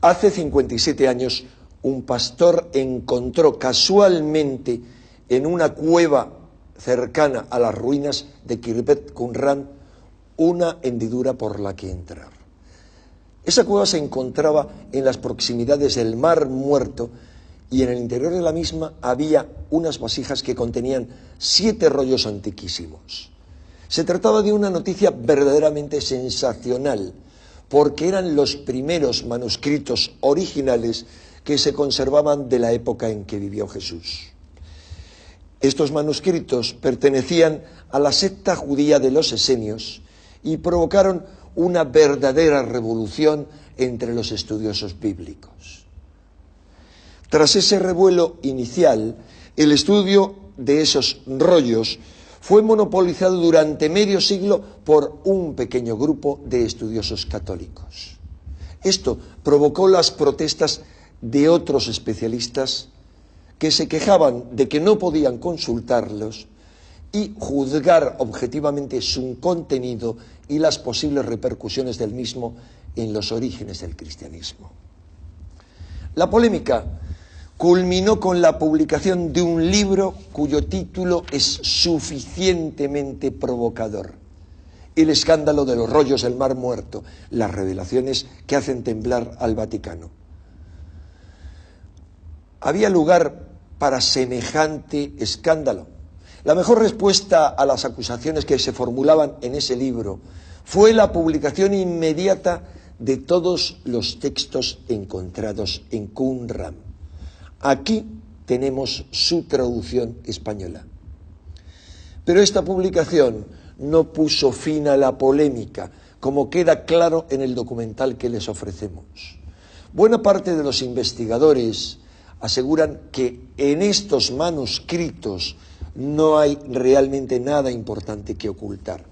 Hace 57 años, un pastor encontró casualmente en una cueva cercana a las ruinas de Khirbet Qumran una hendidura por la que entrar. Esa cueva se encontraba en las proximidades del Mar Muerto y en el interior de la misma había unas vasijas que contenían 7 rollos antiquísimos. Se trataba de una noticia verdaderamente sensacional, porque eran los primeros manuscritos originales que se conservaban de la época en que vivió Jesús. Estos manuscritos pertenecían a la secta judía de los esenios y provocaron una verdadera revolución entre los estudiosos bíblicos. Tras ese revuelo inicial, el estudio de esos rollos fue monopolizado durante medio siglo por un pequeño grupo de estudiosos católicos. Esto provocó las protestas de otros especialistas que se quejaban de que no podían consultarlos y juzgar objetivamente su contenido y las posibles repercusiones del mismo en los orígenes del cristianismo. La polémica culminó con la publicación de un libro cuyo título es suficientemente provocador: El escándalo de los rollos del Mar Muerto, las revelaciones que hacen temblar al Vaticano. ¿Había lugar para semejante escándalo? La mejor respuesta a las acusaciones que se formulaban en ese libro fue la publicación inmediata de todos los textos encontrados en Qumran. Aquí tenemos su traducción española. Pero esta publicación no puso fin a la polémica, como queda claro en el documental que les ofrecemos. Buena parte de los investigadores aseguran que en estos manuscritos no hay realmente nada importante que ocultar.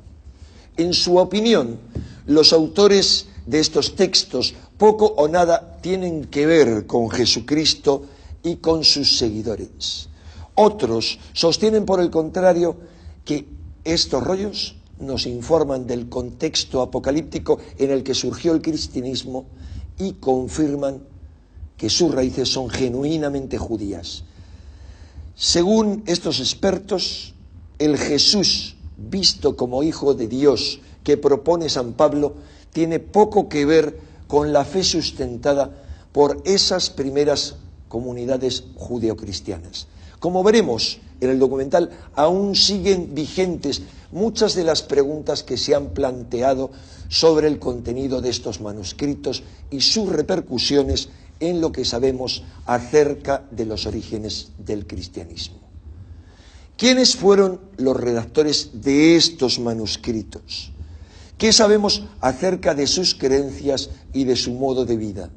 En su opinión, los autores de estos textos poco o nada tienen que ver con Jesucristo y con sus seguidores. Otros sostienen, por el contrario, que estos rollos nos informan del contexto apocalíptico en el que surgió el cristianismo y confirman que sus raíces son genuinamente judías. Según estos expertos, el Jesús visto como Hijo de Dios que propone San Pablo tiene poco que ver con la fe sustentada por esas primeras comunidades judeocristianas. Como veremos en el documental, aún siguen vigentes muchas de las preguntas que se han planteado sobre el contenido de estos manuscritos y sus repercusiones en lo que sabemos acerca de los orígenes del cristianismo. ¿Quiénes fueron los redactores de estos manuscritos? ¿Qué sabemos acerca de sus creencias y de su modo de vida?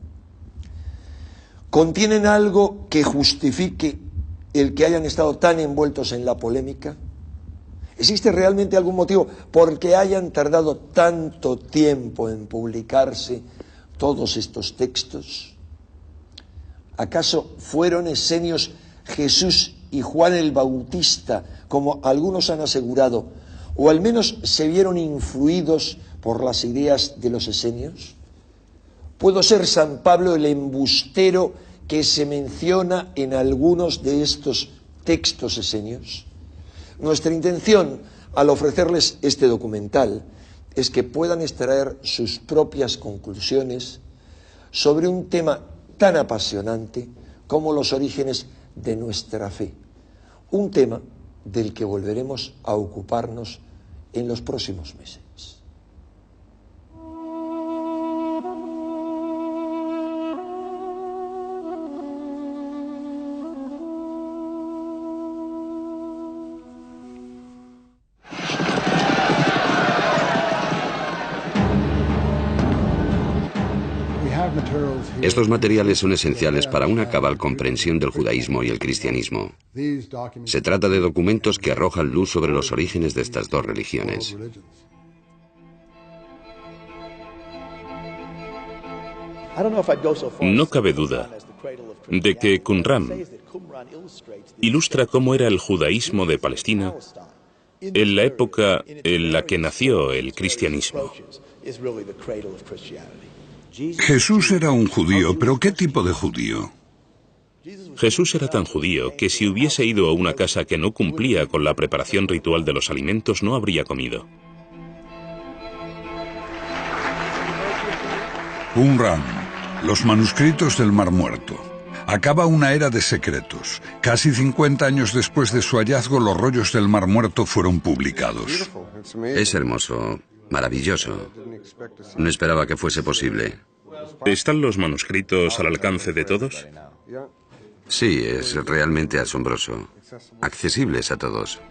¿Contienen algo que justifique el que hayan estado tan envueltos en la polémica? ¿Existe realmente algún motivo por el que hayan tardado tanto tiempo en publicarse todos estos textos? ¿Acaso fueron esenios Jesús y Juan el Bautista, como algunos han asegurado, o al menos se vieron influidos por las ideas de los esenios? ¿Pudo ser San Pablo el embustero que se menciona en algunos de estos textos esenios? Nuestra intención al ofrecerles este documental es que puedan extraer sus propias conclusiones sobre un tema tan apasionante como los orígenes de nuestra fe, un tema del que volveremos a ocuparnos en los próximos meses. Estos materiales son esenciales para una cabal comprensión del judaísmo y el cristianismo. Se trata de documentos que arrojan luz sobre los orígenes de estas dos religiones. No cabe duda de que Qumran ilustra cómo era el judaísmo de Palestina en la época en la que nació el cristianismo. Jesús era un judío, pero ¿qué tipo de judío? Jesús era tan judío que si hubiese ido a una casa que no cumplía con la preparación ritual de los alimentos, no habría comido. Qumran, los manuscritos del Mar Muerto. Acaba una era de secretos. Casi 50 años después de su hallazgo, los rollos del Mar Muerto fueron publicados. Es hermoso, maravilloso. No esperaba que fuese posible. ¿Están los manuscritos al alcance de todos? Sí, es realmente asombroso. Accesibles a todos.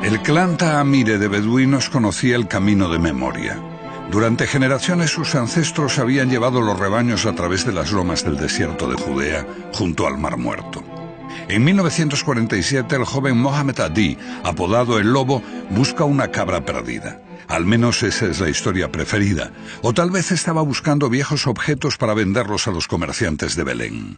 El clan Taamire de beduinos conocía el camino de memoria. Durante generaciones sus ancestros habían llevado los rebaños a través de las lomas del desierto de Judea, junto al Mar Muerto. En 1947 el joven Mohamed Adi, apodado El Lobo, busca una cabra perdida. Al menos esa es la historia preferida. O tal vez estaba buscando viejos objetos para venderlos a los comerciantes de Belén.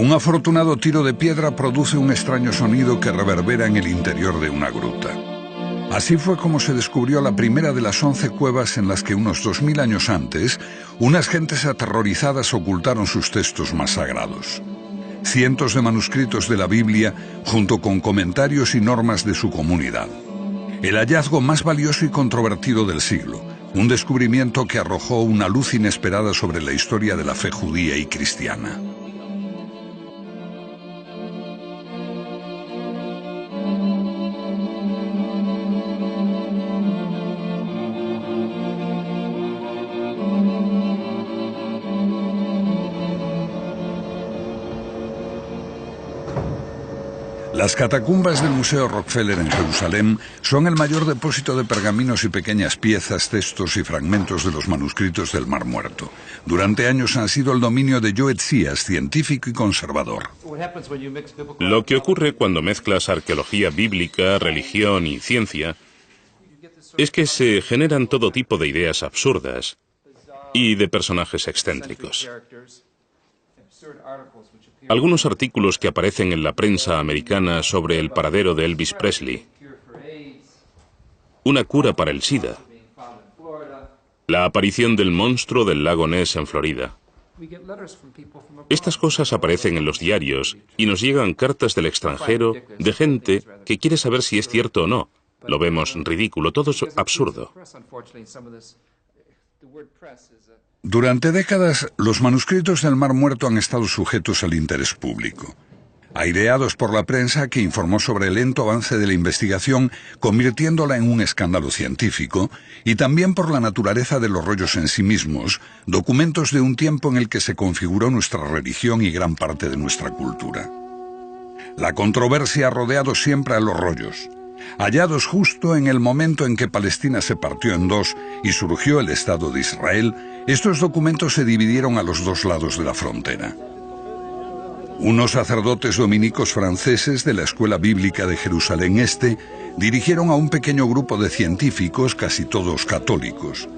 Un afortunado tiro de piedra produce un extraño sonido que reverbera en el interior de una gruta. Así fue como se descubrió la primera de las 11 cuevas en las que unos 2000 años antes, unas gentes aterrorizadas ocultaron sus textos más sagrados. Cientos de manuscritos de la Biblia, junto con comentarios y normas de su comunidad. El hallazgo más valioso y controvertido del siglo, un descubrimiento que arrojó una luz inesperada sobre la historia de la fe judía y cristiana. Las catacumbas del Museo Rockefeller en Jerusalén son el mayor depósito de pergaminos y pequeñas piezas, textos y fragmentos de los manuscritos del Mar Muerto. Durante años han sido el dominio de Joe Tzias, científico y conservador. Lo que ocurre cuando mezclas arqueología bíblica, religión y ciencia es que se generan todo tipo de ideas absurdas y de personajes excéntricos. Algunos artículos que aparecen en la prensa americana sobre el paradero de Elvis Presley, una cura para el SIDA, la aparición del monstruo del lago Ness en Florida. Estas cosas aparecen en los diarios y nos llegan cartas del extranjero de gente que quiere saber si es cierto o no. Lo vemos ridículo, todo es absurdo. Durante décadas, los manuscritos del Mar Muerto han estado sujetos al interés público. Aireados por la prensa que informó sobre el lento avance de la investigación, convirtiéndola en un escándalo científico, y también por la naturaleza de los rollos en sí mismos, documentos de un tiempo en el que se configuró nuestra religión y gran parte de nuestra cultura. La controversia ha rodeado siempre a los rollos. Hallados justo en el momento en que Palestina se partió en dos y surgió el Estado de Israel, estos documentos se dividieron a los dos lados de la frontera. Unos sacerdotes dominicos franceses de la Escuela Bíblica de Jerusalén Este dirigieron a un pequeño grupo de científicos, casi todos católicos.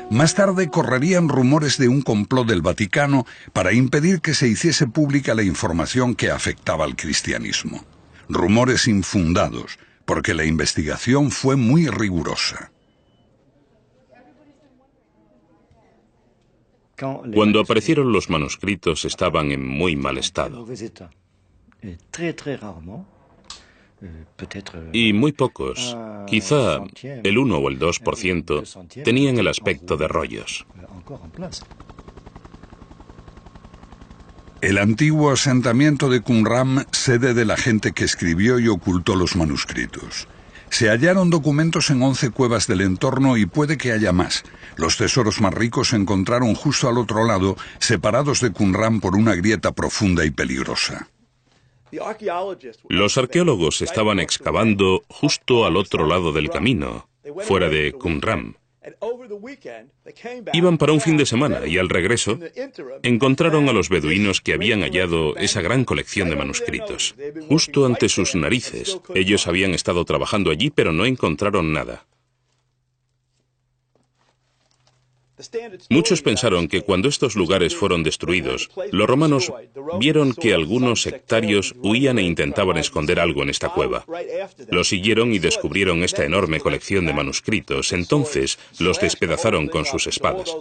Más tarde correrían rumores de un complot del Vaticano para impedir que se hiciese pública la información que afectaba al cristianismo. Rumores infundados, porque la investigación fue muy rigurosa. Cuando aparecieron los manuscritos estaban en muy mal estado. Y muy pocos, quizá el 1 o el 2%, tenían el aspecto de rollos. El antiguo asentamiento de Qumran, sede de la gente que escribió y ocultó los manuscritos. Se hallaron documentos en 11 cuevas del entorno y puede que haya más. Los tesoros más ricos se encontraron justo al otro lado, separados de Qumran por una grieta profunda y peligrosa. Los arqueólogos estaban excavando justo al otro lado del camino, fuera de Qumran. Iban para un fin de semana y al regreso encontraron a los beduinos que habían hallado esa gran colección de manuscritos. Justo ante sus narices. Ellos habían estado trabajando allí, pero no encontraron nada. Muchos pensaron que cuando estos lugares fueron destruidos, los romanos vieron que algunos sectarios huían e intentaban esconder algo en esta cueva. Los siguieron y descubrieron esta enorme colección de manuscritos. Entonces los despedazaron con sus espadas.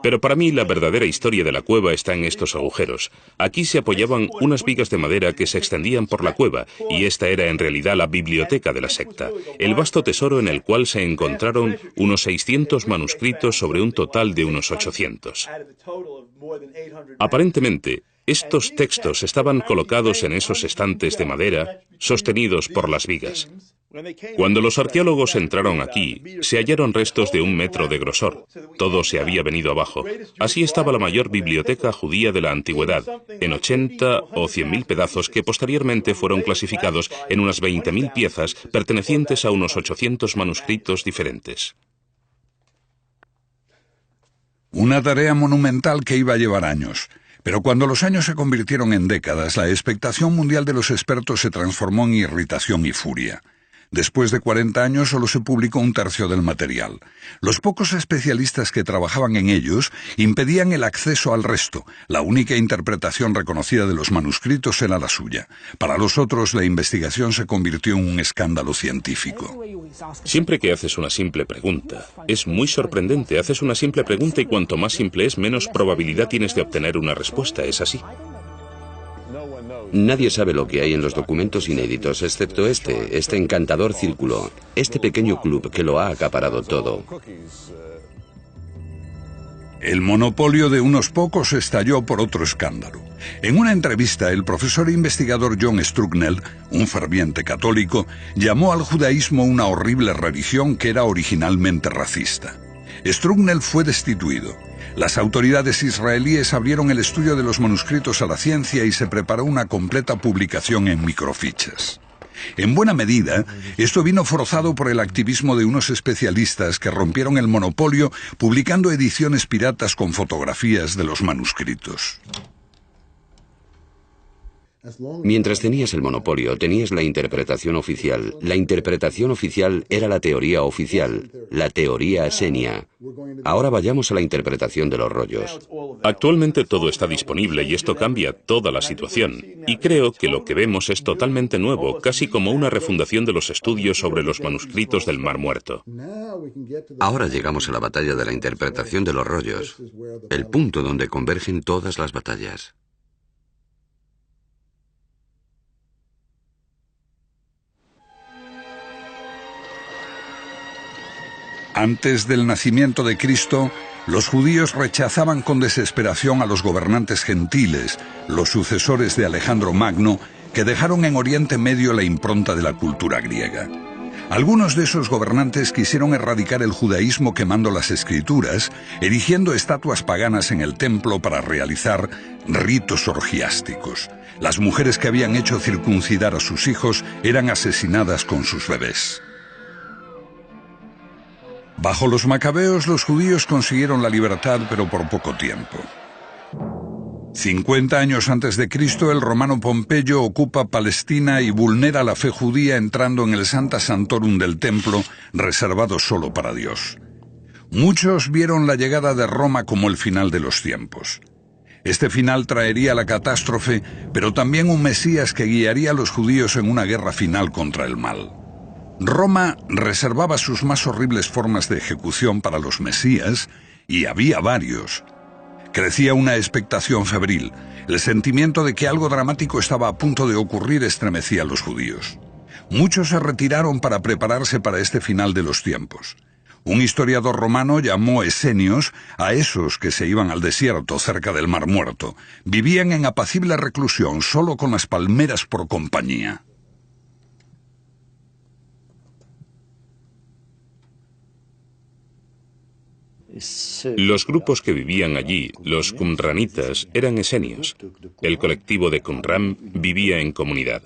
Pero para mí la verdadera historia de la cueva está en estos agujeros. Aquí se apoyaban unas vigas de madera que se extendían por la cueva, y esta era en realidad la biblioteca de la secta, el vasto tesoro en el cual se encontraron unos 600 manuscritos sobre un total de unos 800. Aparentemente, estos textos estaban colocados en esos estantes de madera, sostenidos por las vigas. Cuando los arqueólogos entraron aquí, se hallaron restos de 1 metro de grosor. Todo se había venido abajo. Así estaba la mayor biblioteca judía de la antigüedad, en 80 o 100.000 pedazos que posteriormente fueron clasificados en unas 20.000 piezas pertenecientes a unos 800 manuscritos diferentes. Una tarea monumental que iba a llevar años. Pero cuando los años se convirtieron en décadas, la expectación mundial de los expertos se transformó en irritación y furia. Después de 40 años solo se publicó 1/3 del material. Los pocos especialistas que trabajaban en ellos impedían el acceso al resto. La única interpretación reconocida de los manuscritos era la suya. Para los otros, la investigación se convirtió en un escándalo científico. Siempre que haces una simple pregunta, es muy sorprendente. Haces una simple pregunta y cuanto más simple es, menos probabilidad tienes de obtener una respuesta. ¿Es así? Nadie sabe lo que hay en los documentos inéditos, excepto este encantador círculo, este pequeño club que lo ha acaparado todo. El monopolio de unos pocos estalló por otro escándalo. En una entrevista, el profesor e investigador John Strugnell, un ferviente católico, llamó al judaísmo una horrible religión que era originalmente racista. Strugnell fue destituido. Las autoridades israelíes abrieron el estudio de los manuscritos a la ciencia y se preparó una completa publicación en microfichas. En buena medida, esto vino forzado por el activismo de unos especialistas que rompieron el monopolio publicando ediciones piratas con fotografías de los manuscritos. Mientras tenías el monopolio, tenías la interpretación oficial. La interpretación oficial era la teoría oficial, la teoría Xenia. Ahora vayamos a la interpretación de los rollos. Actualmente todo está disponible y esto cambia toda la situación. Y creo que lo que vemos es totalmente nuevo, casi como una refundación de los estudios sobre los manuscritos del Mar Muerto. Ahora llegamos a la batalla de la interpretación de los rollos, el punto donde convergen todas las batallas. Antes del nacimiento de Cristo, los judíos rechazaban con desesperación a los gobernantes gentiles, los sucesores de Alejandro Magno, que dejaron en Oriente Medio la impronta de la cultura griega. Algunos de esos gobernantes quisieron erradicar el judaísmo quemando las escrituras, erigiendo estatuas paganas en el templo para realizar ritos orgiásticos. Las mujeres que habían hecho circuncidar a sus hijos eran asesinadas con sus bebés. Bajo los macabeos, los judíos consiguieron la libertad, pero por poco tiempo. 50 años antes de Cristo, el romano Pompeyo ocupa Palestina y vulnera la fe judía entrando en el Sancta Sanctorum del templo, reservado solo para Dios. Muchos vieron la llegada de Roma como el final de los tiempos. Este final traería la catástrofe, pero también un Mesías que guiaría a los judíos en una guerra final contra el mal. Roma reservaba sus más horribles formas de ejecución para los mesías, y había varios. Crecía una expectación febril. El sentimiento de que algo dramático estaba a punto de ocurrir estremecía a los judíos. Muchos se retiraron para prepararse para este final de los tiempos. Un historiador romano llamó esenios a esos que se iban al desierto cerca del Mar Muerto. Vivían en apacible reclusión, solo con las palmeras por compañía. Los grupos que vivían allí, los qumranitas, eran esenios. El colectivo de Qumran vivía en comunidad.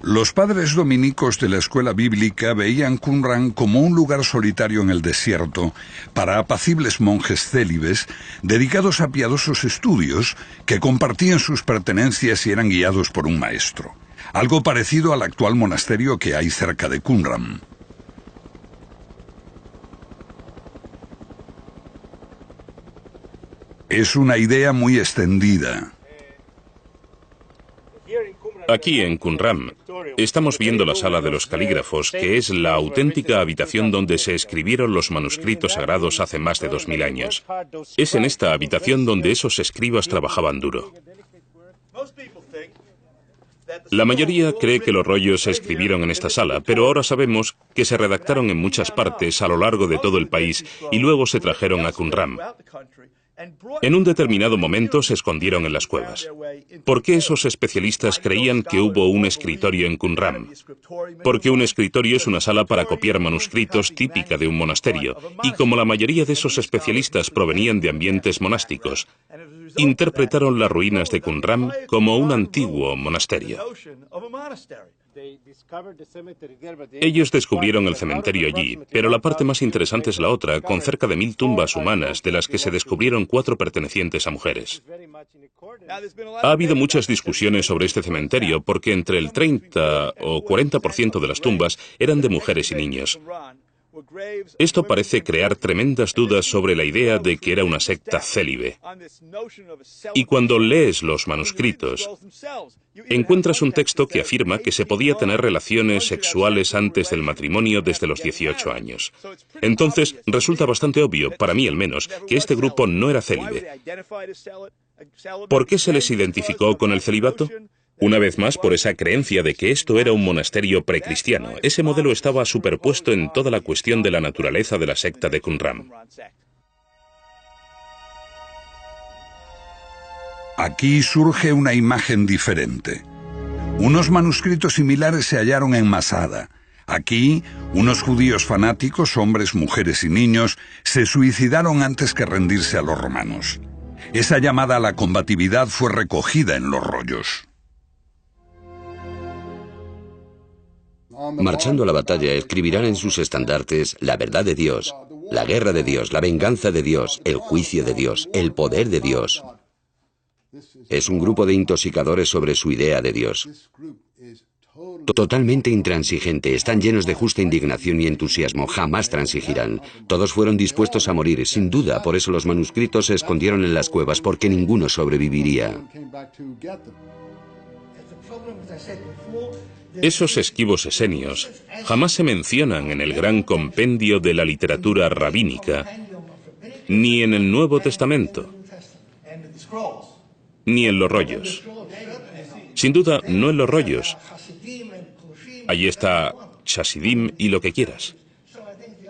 Los padres dominicos de la escuela bíblica veían Qumran como un lugar solitario en el desierto para apacibles monjes célibes dedicados a piadosos estudios que compartían sus pertenencias y eran guiados por un maestro. Algo parecido al actual monasterio que hay cerca de Qumran. Es una idea muy extendida. Aquí en Qumran estamos viendo la sala de los calígrafos, que es la auténtica habitación donde se escribieron los manuscritos sagrados hace más de 2000 años. Es en esta habitación donde esos escribas trabajaban duro. La mayoría cree que los rollos se escribieron en esta sala, pero ahora sabemos que se redactaron en muchas partes a lo largo de todo el país y luego se trajeron a Qumran. En un determinado momento se escondieron en las cuevas. ¿Por qué esos especialistas creían que hubo un escritorio en Qumran? Porque un escritorio es una sala para copiar manuscritos típica de un monasterio, y como la mayoría de esos especialistas provenían de ambientes monásticos, interpretaron las ruinas de Qumran como un antiguo monasterio. Ellos descubrieron el cementerio allí, pero la parte más interesante es la otra, con cerca de 1000 tumbas humanas, de las que se descubrieron 4 pertenecientes a mujeres. Ha habido muchas discusiones sobre este cementerio, porque entre el 30 o 40% de las tumbas eran de mujeres y niños. Esto parece crear tremendas dudas sobre la idea de que era una secta célibe. Y cuando lees los manuscritos, encuentras un texto que afirma que se podía tener relaciones sexuales antes del matrimonio desde los 18 años. Entonces, resulta bastante obvio, para mí al menos, que este grupo no era célibe. ¿Por qué se les identificó con el celibato? Una vez más, por esa creencia de que esto era un monasterio precristiano. Ese modelo estaba superpuesto en toda la cuestión de la naturaleza de la secta de Qumran. Aquí surge una imagen diferente. Unos manuscritos similares se hallaron en Masada. Aquí, unos judíos fanáticos, hombres, mujeres y niños, se suicidaron antes que rendirse a los romanos. Esa llamada a la combatividad fue recogida en los rollos. Marchando a la batalla, escribirán en sus estandartes la verdad de Dios, la guerra de Dios, la venganza de Dios, el juicio de Dios, el poder de Dios. Es un grupo de intoxicadores sobre su idea de Dios. Totalmente intransigente, están llenos de justa indignación y entusiasmo, jamás transigirán. Todos fueron dispuestos a morir, sin duda, por eso los manuscritos se escondieron en las cuevas, porque ninguno sobreviviría. Esos esquivos esenios jamás se mencionan en el gran compendio de la literatura rabínica, ni en el Nuevo Testamento, ni en los rollos. Sin duda, no en los rollos. Allí está Chasidim y lo que quieras.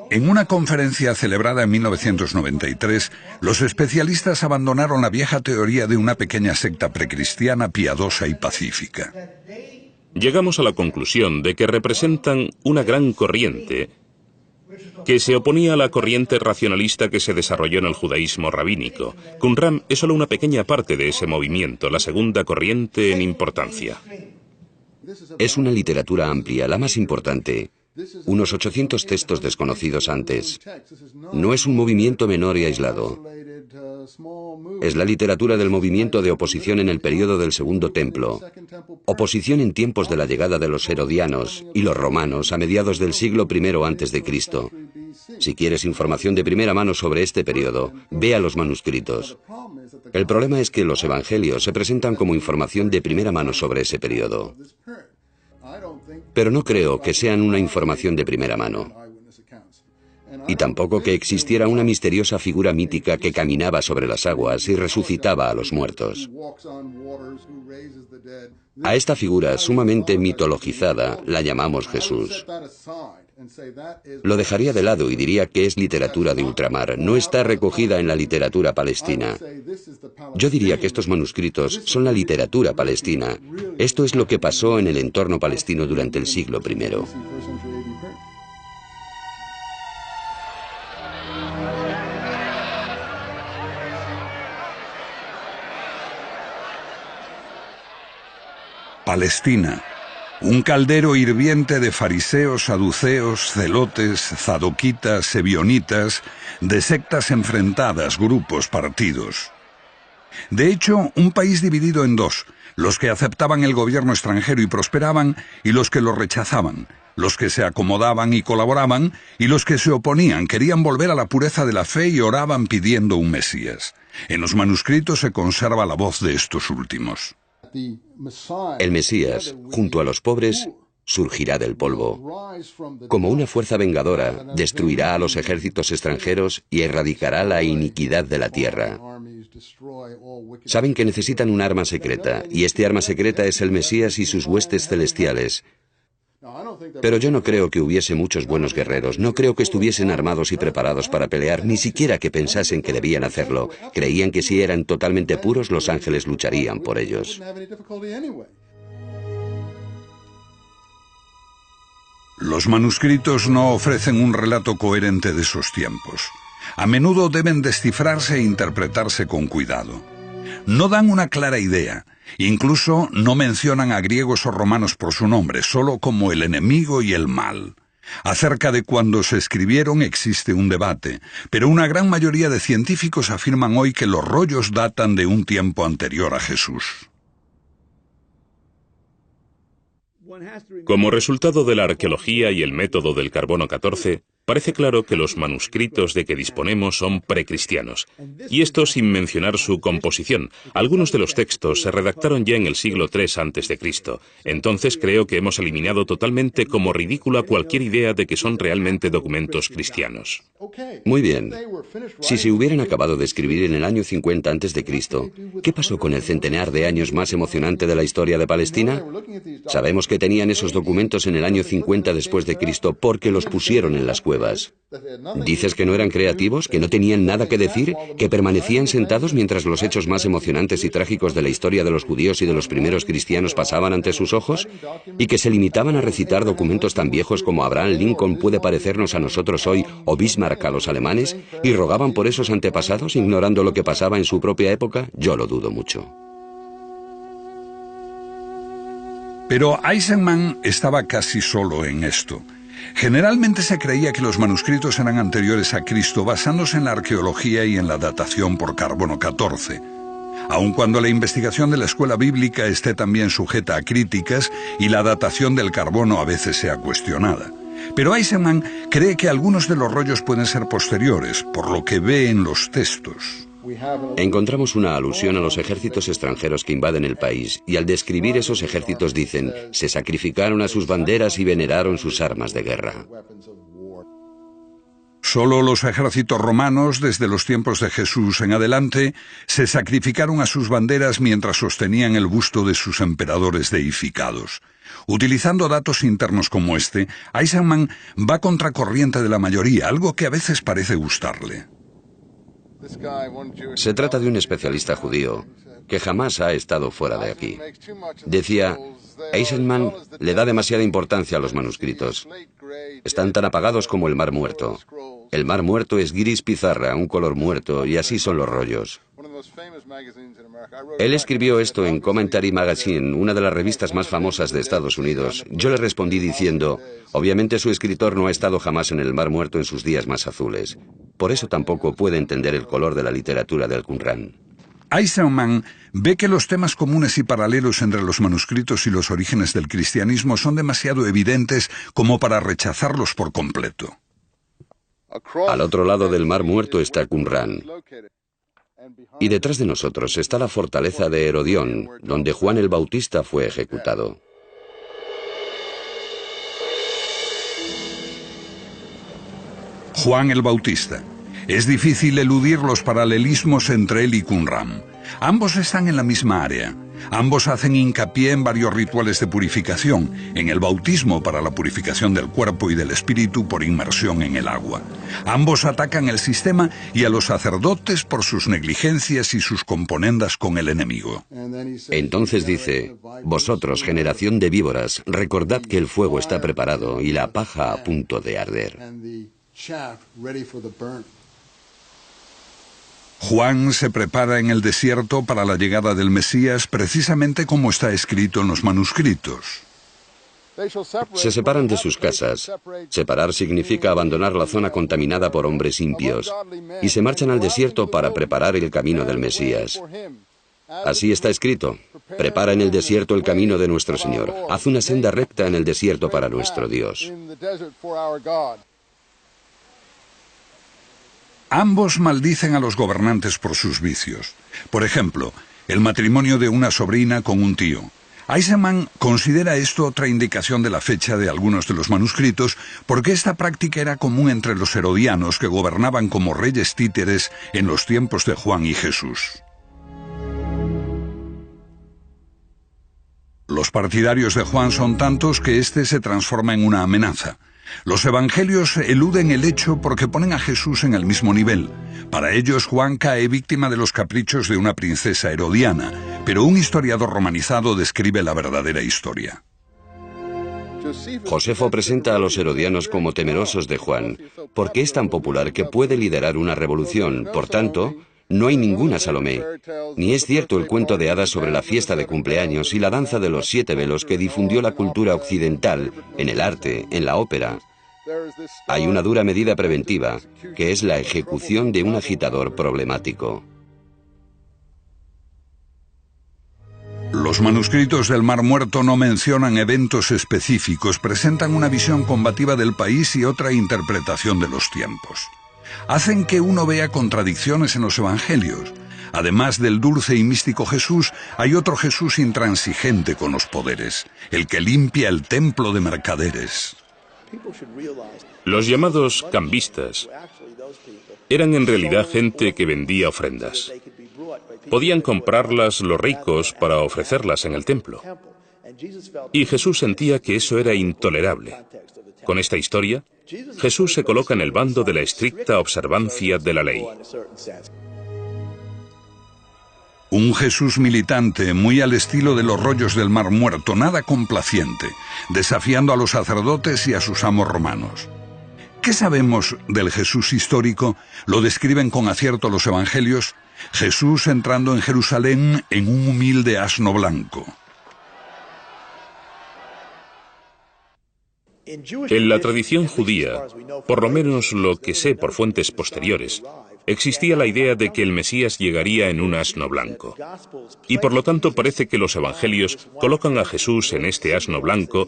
En una conferencia celebrada en 1993, los especialistas abandonaron la vieja teoría de una pequeña secta precristiana piadosa y pacífica. Llegamos a la conclusión de que representan una gran corriente que se oponía a la corriente racionalista que se desarrolló en el judaísmo rabínico. Qumran es solo una pequeña parte de ese movimiento, la segunda corriente en importancia. Es una literatura amplia, la más importante. Unos 800 textos desconocidos antes. No es un movimiento menor y aislado. Es la literatura del movimiento de oposición en el período del Segundo Templo. Oposición en tiempos de la llegada de los herodianos y los romanos a mediados del siglo I a.C. Si quieres información de primera mano sobre este período, ve a los manuscritos. El problema es que los evangelios se presentan como información de primera mano sobre ese período. Pero no creo que sean una información de primera mano. Y tampoco que existiera una misteriosa figura mítica que caminaba sobre las aguas y resucitaba a los muertos. A esta figura sumamente mitologizada la llamamos Jesús. Lo dejaría de lado y diría que es literatura de ultramar, no está recogida en la literatura palestina. Yo diría que estos manuscritos son la literatura palestina. Esto es lo que pasó en el entorno palestino durante el siglo I. Palestina. Un caldero hirviente de fariseos, saduceos, celotes, zadoquitas, ebionitas, de sectas enfrentadas, grupos, partidos. De hecho, un país dividido en dos, los que aceptaban el gobierno extranjero y prosperaban, y los que lo rechazaban, los que se acomodaban y colaboraban, y los que se oponían, querían volver a la pureza de la fe y oraban pidiendo un Mesías. En los manuscritos se conserva la voz de estos últimos. El Mesías, junto a los pobres, surgirá del polvo. Como una fuerza vengadora, destruirá a los ejércitos extranjeros y erradicará la iniquidad de la tierra. Saben que necesitan un arma secreta, y este arma secreta es el Mesías y sus huestes celestiales. Pero yo no creo que hubiese muchos buenos guerreros, no creo que estuviesen armados y preparados para pelear, ni siquiera que pensasen que debían hacerlo. Creían que si eran totalmente puros, los ángeles lucharían por ellos. Los manuscritos no ofrecen un relato coherente de esos tiempos. A menudo deben descifrarse e interpretarse con cuidado. No dan una clara idea. Incluso no mencionan a griegos o romanos por su nombre, solo como el enemigo y el mal. Acerca de cuándo se escribieron existe un debate, pero una gran mayoría de científicos afirman hoy que los rollos datan de un tiempo anterior a Jesús. Como resultado de la arqueología y el método del carbono 14, parece claro que los manuscritos de que disponemos son precristianos, y esto sin mencionar su composición. Algunos de los textos se redactaron ya en el siglo III a.C., entonces creo que hemos eliminado totalmente como ridícula cualquier idea de que son realmente documentos cristianos. Muy bien. Si se hubieran acabado de escribir en el año 50 a.C., ¿qué pasó con el centenar de años más emocionante de la historia de Palestina? Sabemos que tenían esos documentos en el año 50 después de Cristo porque los pusieron en las cuevas. ¿Dices que no eran creativos, que no tenían nada que decir, que permanecían sentados mientras los hechos más emocionantes y trágicos de la historia de los judíos y de los primeros cristianos pasaban ante sus ojos? ¿Y que se limitaban a recitar documentos tan viejos como Abraham Lincoln puede parecernos a nosotros hoy o Bismarck a los alemanes? ¿Y rogaban por esos antepasados, ignorando lo que pasaba en su propia época? Yo lo dudo mucho. Pero Eisenman estaba casi solo en esto. Generalmente se creía que los manuscritos eran anteriores a Cristo basándose en la arqueología y en la datación por carbono 14. Aun cuando la investigación de la escuela bíblica esté también sujeta a críticas y la datación del carbono a veces sea cuestionada. Pero Eisenman cree que algunos de los rollos pueden ser posteriores, por lo que ve en los textos. Encontramos una alusión a los ejércitos extranjeros que invaden el país, y al describir esos ejércitos dicen, se sacrificaron a sus banderas y veneraron sus armas de guerra. Solo los ejércitos romanos, desde los tiempos de Jesús en adelante, se sacrificaron a sus banderas mientras sostenían el busto de sus emperadores deificados. Utilizando datos internos como este, Eisenman va contracorriente de la mayoría, algo que a veces parece gustarle. Se trata de un especialista judío que jamás ha estado fuera de aquí. Decía, Eisenman le da demasiada importancia a los manuscritos. Están tan apagados como el Mar Muerto. El Mar Muerto es gris pizarra, un color muerto, y así son los rollos. Él escribió esto en Commentary Magazine, una de las revistas más famosas de Estados Unidos. Yo le respondí diciendo, obviamente su escritor no ha estado jamás en el Mar Muerto en sus días más azules. Por eso tampoco puede entender el color de la literatura del Qumran. Eisenman ve que los temas comunes y paralelos entre los manuscritos y los orígenes del cristianismo son demasiado evidentes como para rechazarlos por completo. Al otro lado del Mar Muerto está Qumran. Y detrás de nosotros está la fortaleza de Herodión, donde Juan el Bautista fue ejecutado. Juan el Bautista. Es difícil eludir los paralelismos entre él y Qumran. Ambos están en la misma área. Ambos hacen hincapié en varios rituales de purificación, en el bautismo para la purificación del cuerpo y del espíritu por inmersión en el agua. Ambos atacan el sistema y a los sacerdotes por sus negligencias y sus componendas con el enemigo. Entonces dice, vosotros, generación de víboras, recordad que el fuego está preparado y la paja a punto de arder. Juan se prepara en el desierto para la llegada del Mesías, precisamente como está escrito en los manuscritos. Se separan de sus casas. Separar significa abandonar la zona contaminada por hombres impios, y se marchan al desierto para preparar el camino del Mesías. Así está escrito: prepara en el desierto el camino de nuestro Señor. Haz una senda recta en el desierto para nuestro Dios. Ambos maldicen a los gobernantes por sus vicios. Por ejemplo, el matrimonio de una sobrina con un tío. Eisenman considera esto otra indicación de la fecha de algunos de los manuscritos, porque esta práctica era común entre los herodianos, que gobernaban como reyes títeres en los tiempos de Juan y Jesús. Los partidarios de Juan son tantos que éste se transforma en una amenaza. Los evangelios eluden el hecho porque ponen a Jesús en el mismo nivel. Para ellos, Juan cae víctima de los caprichos de una princesa herodiana, pero un historiador romanizado describe la verdadera historia. Josefo presenta a los herodianos como temerosos de Juan, porque es tan popular que puede liderar una revolución. Por tanto, no hay ninguna Salomé, ni es cierto el cuento de hadas sobre la fiesta de cumpleaños y la danza de los 7 velos que difundió la cultura occidental en el arte, en la ópera. Hay una dura medida preventiva, que es la ejecución de un agitador problemático. Los manuscritos del Mar Muerto no mencionan eventos específicos, presentan una visión combativa del país y otra interpretación de los tiempos. Hacen que uno vea contradicciones en los evangelios. Además del dulce y místico Jesús, hay otro Jesús intransigente con los poderes, el que limpia el templo de mercaderes. Los llamados cambistas eran en realidad gente que vendía ofrendas. Podían comprarlas los ricos para ofrecerlas en el templo. Y Jesús sentía que eso era intolerable. Con esta historia, Jesús se coloca en el bando de la estricta observancia de la ley. Un Jesús militante, muy al estilo de los rollos del Mar Muerto, nada complaciente, desafiando a los sacerdotes y a sus amos romanos. ¿Qué sabemos del Jesús histórico? Lo describen con acierto los evangelios. Jesús entrando en Jerusalén en un humilde asno blanco. En la tradición judía, por lo menos lo que sé por fuentes posteriores, existía la idea de que el Mesías llegaría en un asno blanco. Y por lo tanto parece que los evangelios colocan a Jesús en este asno blanco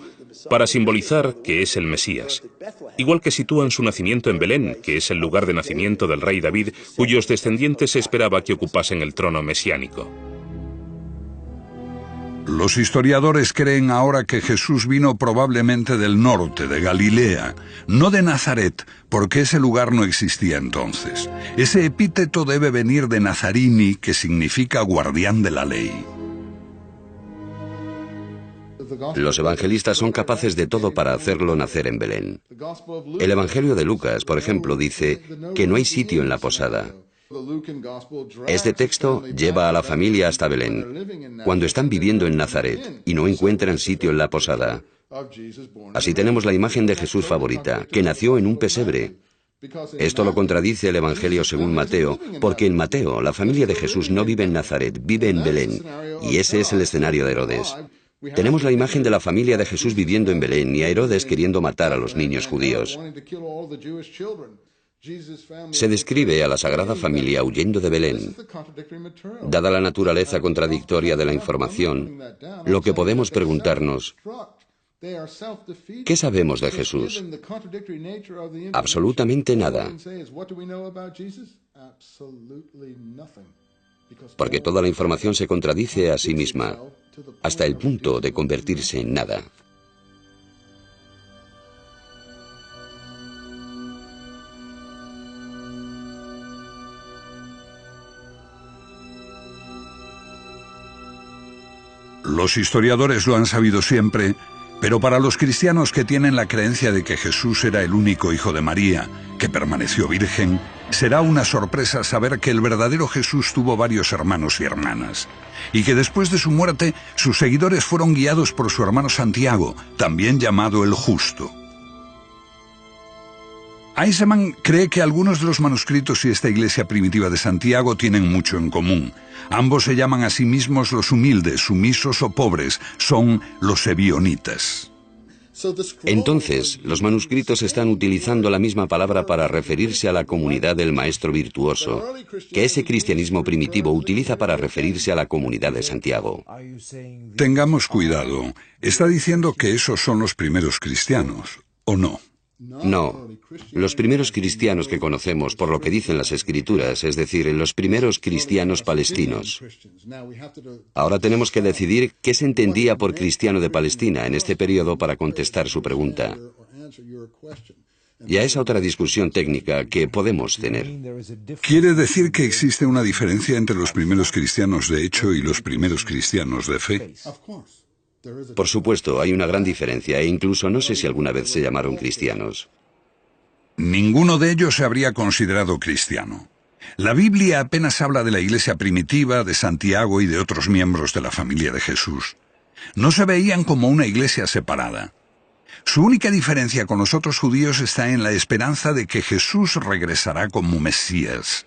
para simbolizar que es el Mesías. Igual que sitúan su nacimiento en Belén, que es el lugar de nacimiento del rey David, cuyos descendientes se esperaba que ocupasen el trono mesiánico. Los historiadores creen ahora que Jesús vino probablemente del norte, de Galilea, no de Nazaret, porque ese lugar no existía entonces. Ese epíteto debe venir de Nazarini, que significa guardián de la ley. Los evangelistas son capaces de todo para hacerlo nacer en Belén. El Evangelio de Lucas, por ejemplo, dice que no hay sitio en la posada. Este texto lleva a la familia hasta Belén, cuando están viviendo en Nazaret y no encuentran sitio en la posada. Así tenemos la imagen de Jesús favorita, que nació en un pesebre. Esto lo contradice el Evangelio según Mateo, porque en Mateo la familia de Jesús no vive en Nazaret, vive en Belén, y ese es el escenario de Herodes. Tenemos la imagen de la familia de Jesús viviendo en Belén y a Herodes queriendo matar a los niños judíos. Se describe a la Sagrada Familia huyendo de Belén. Dada la naturaleza contradictoria de la información, lo que podemos preguntarnos, ¿qué sabemos de Jesús? Absolutamente nada. Porque toda la información se contradice a sí misma, hasta el punto de convertirse en nada. Los historiadores lo han sabido siempre, pero para los cristianos que tienen la creencia de que Jesús era el único hijo de María, que permaneció virgen, será una sorpresa saber que el verdadero Jesús tuvo varios hermanos y hermanas, y que después de su muerte sus seguidores fueron guiados por su hermano Santiago, también llamado el Justo. Eisenman cree que algunos de los manuscritos y esta iglesia primitiva de Santiago tienen mucho en común. Ambos se llaman a sí mismos los humildes, sumisos o pobres. Son los ebionitas. Entonces, los manuscritos están utilizando la misma palabra para referirse a la comunidad del maestro virtuoso, que ese cristianismo primitivo utiliza para referirse a la comunidad de Santiago. Tengamos cuidado. ¿Está diciendo que esos son los primeros cristianos, o no? No. Los primeros cristianos que conocemos, por lo que dicen las Escrituras, es decir, los primeros cristianos palestinos. Ahora tenemos que decidir qué se entendía por cristiano de Palestina en este periodo para contestar su pregunta. Ya es otra discusión técnica que podemos tener. ¿Quiere decir que existe una diferencia entre los primeros cristianos de hecho y los primeros cristianos de fe? Por supuesto, hay una gran diferencia e incluso no sé si alguna vez se llamaron cristianos. Ninguno de ellos se habría considerado cristiano. La Biblia apenas habla de la iglesia primitiva, de Santiago y de otros miembros de la familia de Jesús. No se veían como una iglesia separada. Su única diferencia con los otros judíos está en la esperanza de que Jesús regresará como Mesías.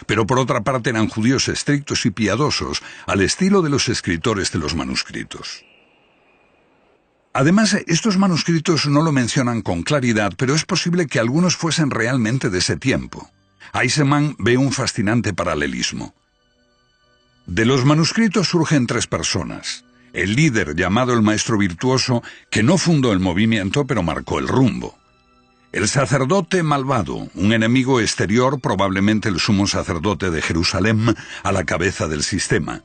Pero por otra parte eran judíos estrictos y piadosos, al estilo de los escritores de los manuscritos. Además, estos manuscritos no lo mencionan con claridad, pero es posible que algunos fuesen realmente de ese tiempo. Eisenman ve un fascinante paralelismo. De los manuscritos surgen tres personas. El líder, llamado el maestro virtuoso, que no fundó el movimiento, pero marcó el rumbo. El sacerdote malvado, un enemigo exterior, probablemente el sumo sacerdote de Jerusalén, a la cabeza del sistema.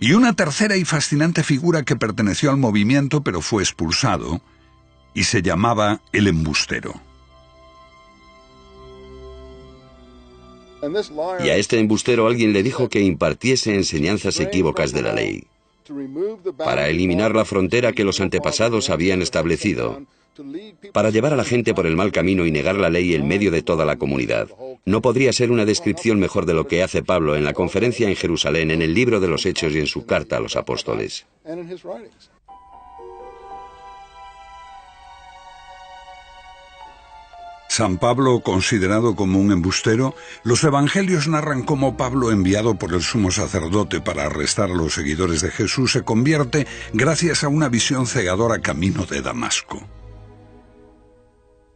Y una tercera y fascinante figura que perteneció al movimiento pero fue expulsado, y se llamaba el embustero. Y a este embustero alguien le dijo que impartiese enseñanzas equívocas de la ley, para eliminar la frontera que los antepasados habían establecido, para llevar a la gente por el mal camino y negar la ley en medio de toda la comunidad. No podría ser una descripción mejor de lo que hace Pablo en la conferencia en Jerusalén, en el libro de los Hechos y en su carta a los apóstoles. San Pablo, considerado como un embustero, los evangelios narran cómo Pablo, enviado por el sumo sacerdote para arrestar a los seguidores de Jesús, se convierte gracias a una visión cegadora camino de Damasco.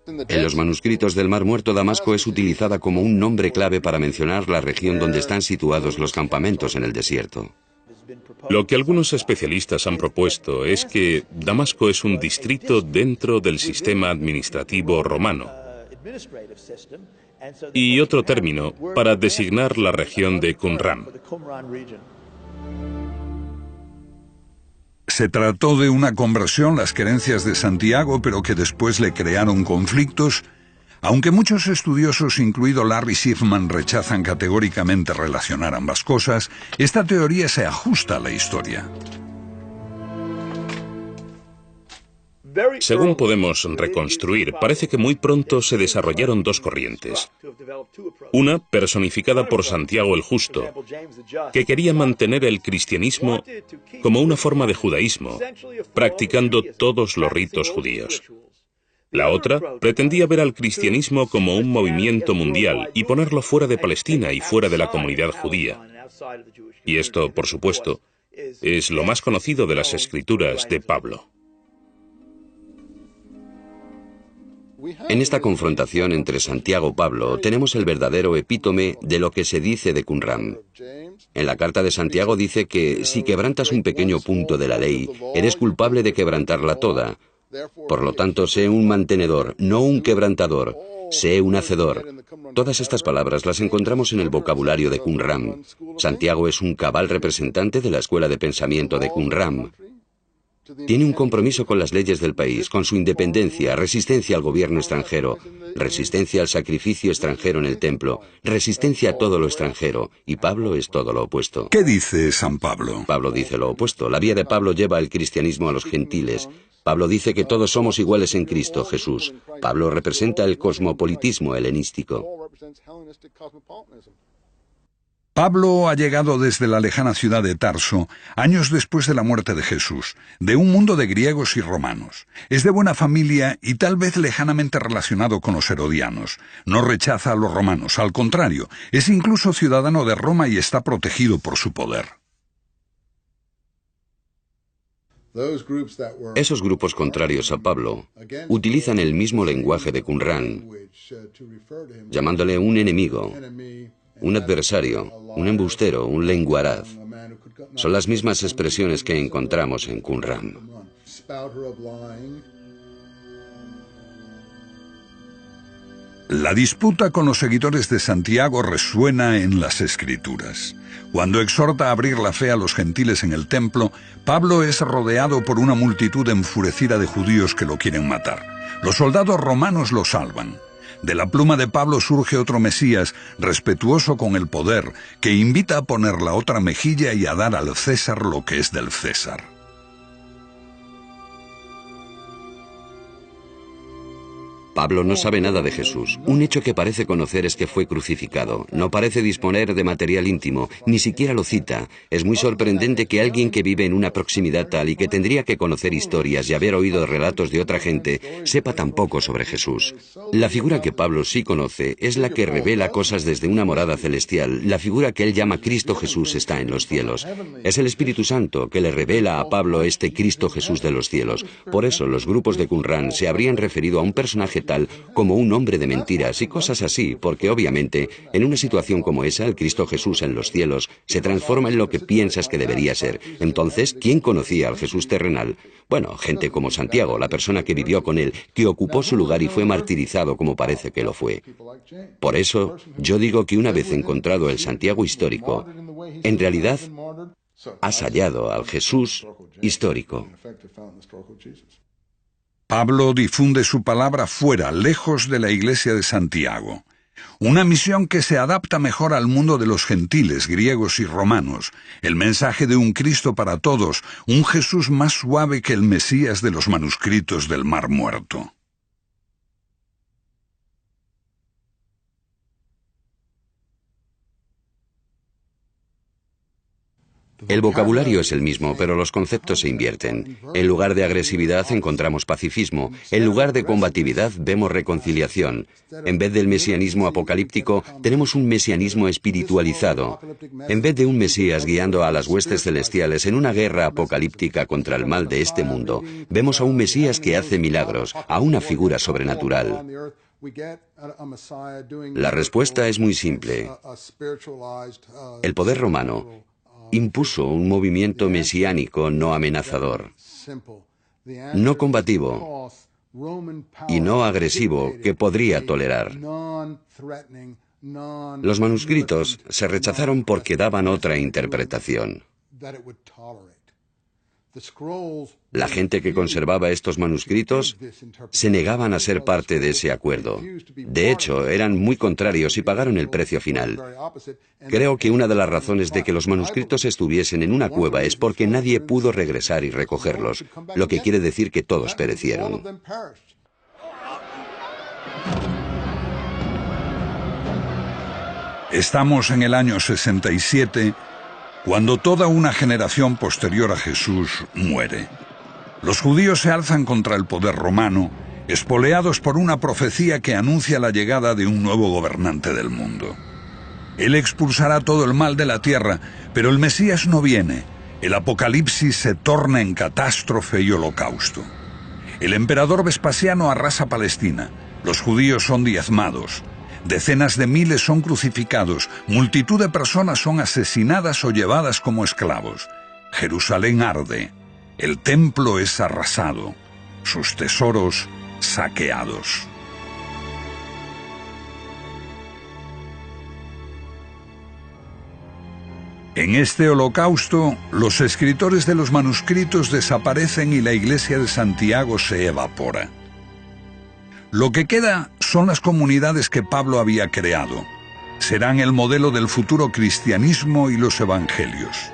En los manuscritos del Mar Muerto, Damasco es utilizada como un nombre clave para mencionar la región donde están situados los campamentos en el desierto. Lo que algunos especialistas han propuesto es que Damasco es un distrito dentro del sistema administrativo romano y otro término para designar la región de Qumran. Se trató de una conversión, las creencias de Santiago, pero que después le crearon conflictos. Aunque muchos estudiosos, incluido Larry Schiffman, rechazan categóricamente relacionar ambas cosas, esta teoría se ajusta a la historia. Según podemos reconstruir, parece que muy pronto se desarrollaron dos corrientes. Una, personificada por Santiago el Justo, que quería mantener el cristianismo como una forma de judaísmo, practicando todos los ritos judíos. La otra pretendía ver al cristianismo como un movimiento mundial y ponerlo fuera de Palestina y fuera de la comunidad judía. Y esto, por supuesto, es lo más conocido de las escrituras de Pablo. En esta confrontación entre Santiago y Pablo tenemos el verdadero epítome de lo que se dice de Qumran. En la carta de Santiago dice que si quebrantas un pequeño punto de la ley, eres culpable de quebrantarla toda. Por lo tanto, sé un mantenedor, no un quebrantador. Sé un hacedor. Todas estas palabras las encontramos en el vocabulario de Qumran. Santiago es un cabal representante de la escuela de pensamiento de Qumran. Tiene un compromiso con las leyes del país, con su independencia, resistencia al gobierno extranjero, resistencia al sacrificio extranjero en el templo, resistencia a todo lo extranjero, y Pablo es todo lo opuesto. ¿Qué dice San Pablo? Pablo dice lo opuesto. La vía de Pablo lleva el cristianismo a los gentiles. Pablo dice que todos somos iguales en Cristo Jesús. Pablo representa el cosmopolitismo helenístico. Pablo ha llegado desde la lejana ciudad de Tarso, años después de la muerte de Jesús, de un mundo de griegos y romanos. Es de buena familia y tal vez lejanamente relacionado con los herodianos. No rechaza a los romanos, al contrario, es incluso ciudadano de Roma y está protegido por su poder. Esos grupos contrarios a Pablo utilizan el mismo lenguaje de Qumran, llamándole un enemigo, un adversario, un embustero, un lenguaraz. Son las mismas expresiones que encontramos en Qumran. La disputa con los seguidores de Santiago resuena en las Escrituras. Cuando exhorta a abrir la fe a los gentiles en el templo, Pablo es rodeado por una multitud enfurecida de judíos que lo quieren matar. Los soldados romanos lo salvan. De la pluma de Pablo surge otro Mesías, respetuoso con el poder, que invita a poner la otra mejilla y a dar al César lo que es del César. Pablo no sabe nada de Jesús. Un hecho que parece conocer es que fue crucificado. No parece disponer de material íntimo, ni siquiera lo cita. Es muy sorprendente que alguien que vive en una proximidad tal y que tendría que conocer historias y haber oído relatos de otra gente, sepa tan poco sobre Jesús. La figura que Pablo sí conoce es la que revela cosas desde una morada celestial. La figura que él llama Cristo Jesús está en los cielos. Es el Espíritu Santo que le revela a Pablo este Cristo Jesús de los cielos. Por eso los grupos de Qumran se habrían referido a un personaje tal como un hombre de mentiras y cosas así, porque obviamente en una situación como esa el Cristo Jesús en los cielos se transforma en lo que piensas que debería ser. Entonces, ¿quién conocía al Jesús terrenal? Bueno, gente como Santiago, la persona que vivió con él, que ocupó su lugar y fue martirizado como parece que lo fue. Por eso, yo digo que una vez encontrado el Santiago histórico, en realidad has hallado al Jesús histórico. Pablo difunde su palabra fuera, lejos de la iglesia de Santiago. Una misión que se adapta mejor al mundo de los gentiles, griegos y romanos. El mensaje de un Cristo para todos, un Jesús más suave que el Mesías de los manuscritos del Mar Muerto. El vocabulario es el mismo, pero los conceptos se invierten. En lugar de agresividad encontramos pacifismo. En lugar de combatividad vemos reconciliación. En vez del mesianismo apocalíptico, tenemos un mesianismo espiritualizado. En vez de un Mesías guiando a las huestes celestiales en una guerra apocalíptica contra el mal de este mundo, vemos a un Mesías que hace milagros, a una figura sobrenatural. La respuesta es muy simple. El poder romano impuso un movimiento mesiánico no amenazador, no combativo y no agresivo que podría tolerar. Los manuscritos se rechazaron porque daban otra interpretación. La gente que conservaba estos manuscritos se negaban a ser parte de ese acuerdo. De hecho, eran muy contrarios y pagaron el precio final. Creo que una de las razones de que los manuscritos estuviesen en una cueva es porque nadie pudo regresar y recogerlos, lo que quiere decir que todos perecieron. Estamos en el año 67, cuando toda una generación posterior a Jesús muere. Los judíos se alzan contra el poder romano, espoleados por una profecía que anuncia la llegada de un nuevo gobernante del mundo. Él expulsará todo el mal de la tierra, pero el Mesías no viene. El apocalipsis se torna en catástrofe y holocausto. El emperador Vespasiano arrasa Palestina. Los judíos son diezmados. Decenas de miles son crucificados, multitud de personas son asesinadas o llevadas como esclavos. Jerusalén arde, el templo es arrasado, sus tesoros saqueados. En este holocausto, los escritores de los manuscritos desaparecen y la iglesia de Santiago se evapora. Lo que queda son las comunidades que Pablo había creado. Serán el modelo del futuro cristianismo y los evangelios.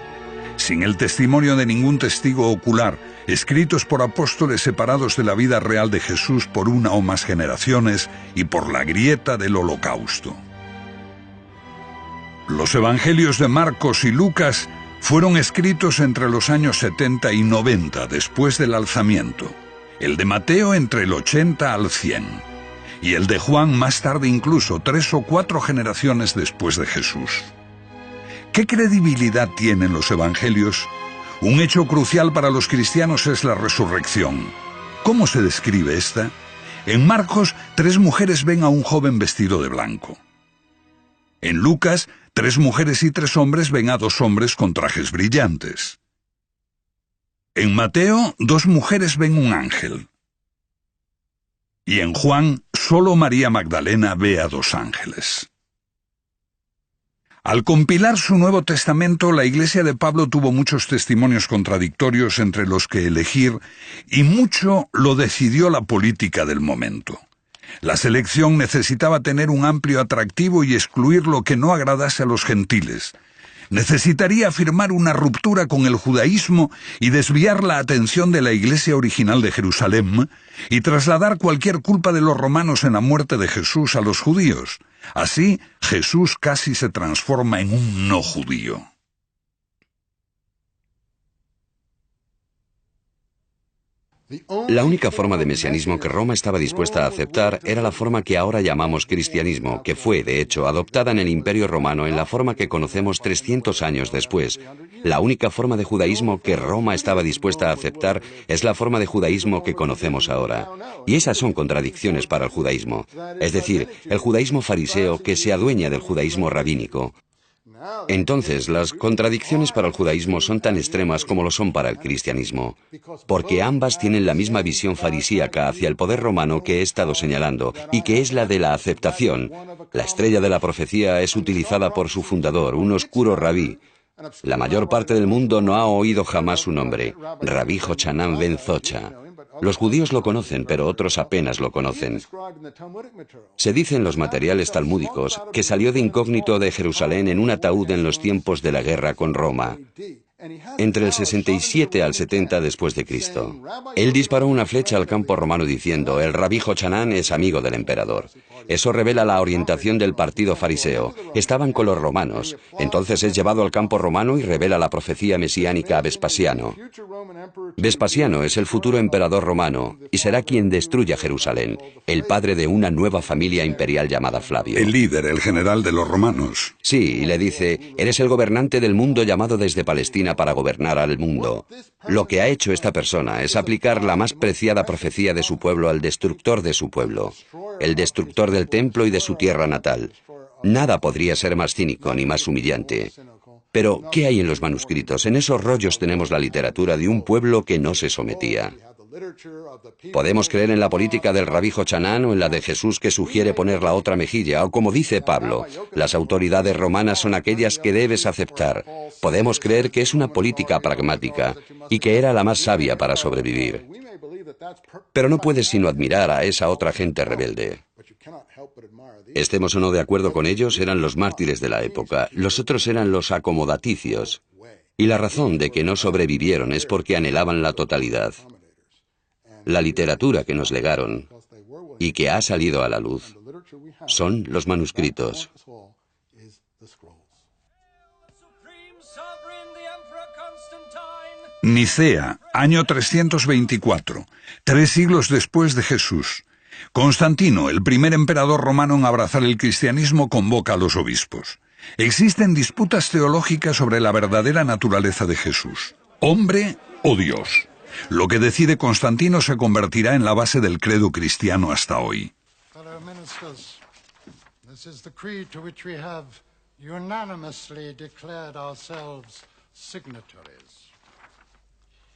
Sin el testimonio de ningún testigo ocular, escritos por apóstoles separados de la vida real de Jesús por una o más generaciones y por la grieta del holocausto. Los evangelios de Marcos y Lucas fueron escritos entre los años 70 y 90 después del alzamiento, el de Mateo entre el 80 al 100, y el de Juan más tarde incluso 3 o 4 generaciones después de Jesús. ¿Qué credibilidad tienen los evangelios? Un hecho crucial para los cristianos es la resurrección. ¿Cómo se describe esta? En Marcos, 3 mujeres ven a un joven vestido de blanco. En Lucas, 3 mujeres y 3 hombres ven a 2 hombres con trajes brillantes. En Mateo, 2 mujeres ven un ángel. Y en Juan, solo María Magdalena ve a 2 ángeles. Al compilar su Nuevo Testamento, la Iglesia de Pablo tuvo muchos testimonios contradictorios entre los que elegir, y mucho lo decidió la política del momento. La selección necesitaba tener un amplio atractivo y excluir lo que no agradase a los gentiles. Necesitaría afirmar una ruptura con el judaísmo y desviar la atención de la Iglesia original de Jerusalén y trasladar cualquier culpa de los romanos en la muerte de Jesús a los judíos. Así, Jesús casi se transforma en un no judío. La única forma de mesianismo que Roma estaba dispuesta a aceptar era la forma que ahora llamamos cristianismo, que fue, de hecho, adoptada en el Imperio Romano en la forma que conocemos 300 años después. La única forma de judaísmo que Roma estaba dispuesta a aceptar es la forma de judaísmo que conocemos ahora. Y esas son contradicciones para el judaísmo. Es decir, el judaísmo fariseo que se adueña del judaísmo rabínico. Entonces, las contradicciones para el judaísmo son tan extremas como lo son para el cristianismo, porque ambas tienen la misma visión farisíaca hacia el poder romano que he estado señalando, y que es la de la aceptación. La estrella de la profecía es utilizada por su fundador, un oscuro rabí. La mayor parte del mundo no ha oído jamás su nombre, Rabí Jochanan ben Zocha. Los judíos lo conocen, pero otros apenas lo conocen. Se dice en los materiales talmúdicos que salió de incógnito de Jerusalén en un ataúd en los tiempos de la guerra con Roma, entre el 67 al 70 después de Cristo. Él disparó una flecha al campo romano diciendo: el rabí Jochanan es amigo del emperador. Eso revela la orientación del partido fariseo. Estaban con los romanos. Entonces es llevado al campo romano y revela la profecía mesiánica a Vespasiano. Vespasiano es el futuro emperador romano y será quien destruya Jerusalén, el padre de una nueva familia imperial llamada Flavio. El líder, el general de los romanos. Sí, y le dice: eres el gobernante del mundo llamado desde Palestina para gobernar al mundo. Lo que ha hecho esta persona es aplicar la más preciada profecía de su pueblo al destructor de su pueblo, el destructor del templo y de su tierra natal. Nada podría ser más cínico ni más humillante. Pero, ¿qué hay en los manuscritos? En esos rollos tenemos la literatura de un pueblo que no se sometía. Podemos creer en la política del rabí Jochanan o en la de Jesús que sugiere poner la otra mejilla, o como dice Pablo, las autoridades romanas son aquellas que debes aceptar. Podemos creer que es una política pragmática y que era la más sabia para sobrevivir. Pero no puedes sino admirar a esa otra gente rebelde. Estemos o no de acuerdo con ellos, eran los mártires de la época. Los otros eran los acomodaticios. Y la razón de que no sobrevivieron es porque anhelaban la totalidad. La literatura que nos legaron y que ha salido a la luz son los manuscritos. Nicea, año 324, 3 siglos después de Jesús. Constantino, el primer emperador romano en abrazar el cristianismo, convoca a los obispos. Existen disputas teológicas sobre la verdadera naturaleza de Jesús, hombre o Dios. Lo que decide Constantino se convertirá en la base del credo cristiano hasta hoy.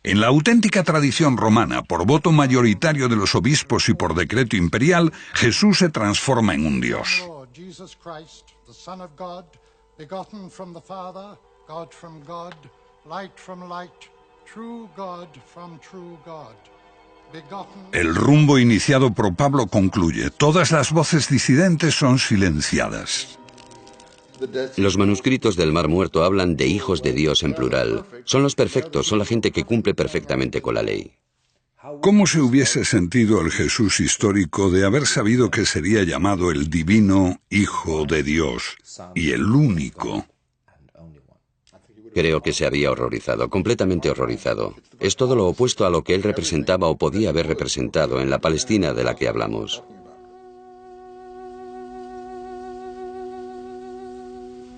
En la auténtica tradición romana, por voto mayoritario de los obispos y por decreto imperial, Jesús se transforma en un Dios. El rumbo iniciado por Pablo concluye: todas las voces disidentes son silenciadas. Los manuscritos del Mar Muerto hablan de hijos de Dios en plural. Son los perfectos, son la gente que cumple perfectamente con la ley. ¿Cómo se hubiese sentido el Jesús histórico de haber sabido que sería llamado el divino Hijo de Dios y el único? Creo que se había horrorizado, completamente horrorizado. Es todo lo opuesto a lo que él representaba o podía haber representado en la Palestina de la que hablamos.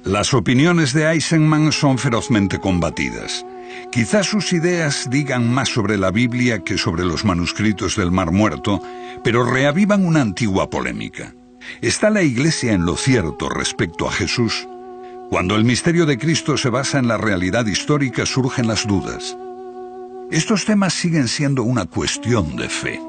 Las opiniones de Eisenman son ferozmente combatidas. Quizás sus ideas digan más sobre la Biblia que sobre los manuscritos del Mar Muerto, pero reavivan una antigua polémica. ¿Está la Iglesia en lo cierto respecto a Jesús? Cuando el misterio de Cristo se basa en la realidad histórica, surgen las dudas. Estos temas siguen siendo una cuestión de fe.